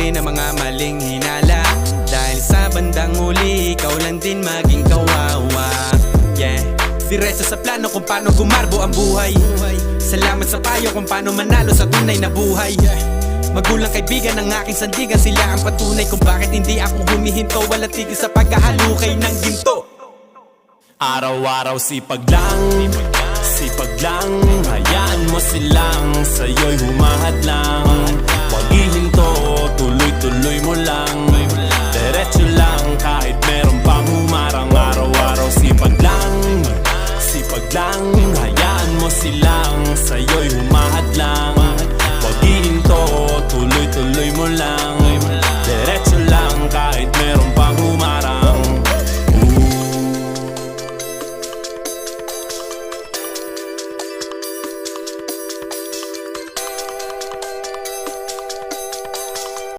Iwasin ang mga maling hinala, dahil sa bandang huli ikaw lang din maging kawawa. Yeah, diretso sa plano kung paano gumarbo ang buhay. Salamat sa payo kung paano manalo sa tunay na buhay. Magulang, kaibigan ng aking sandigan, sila ang patunay kung bakit hindi ako humihinto. Walang tigil sa pagkahalukay ng ginto. Araw-araw sipag lang, sipag lang. Hayaan mo silang sa'yo'y humahad lang. Huwag ihinto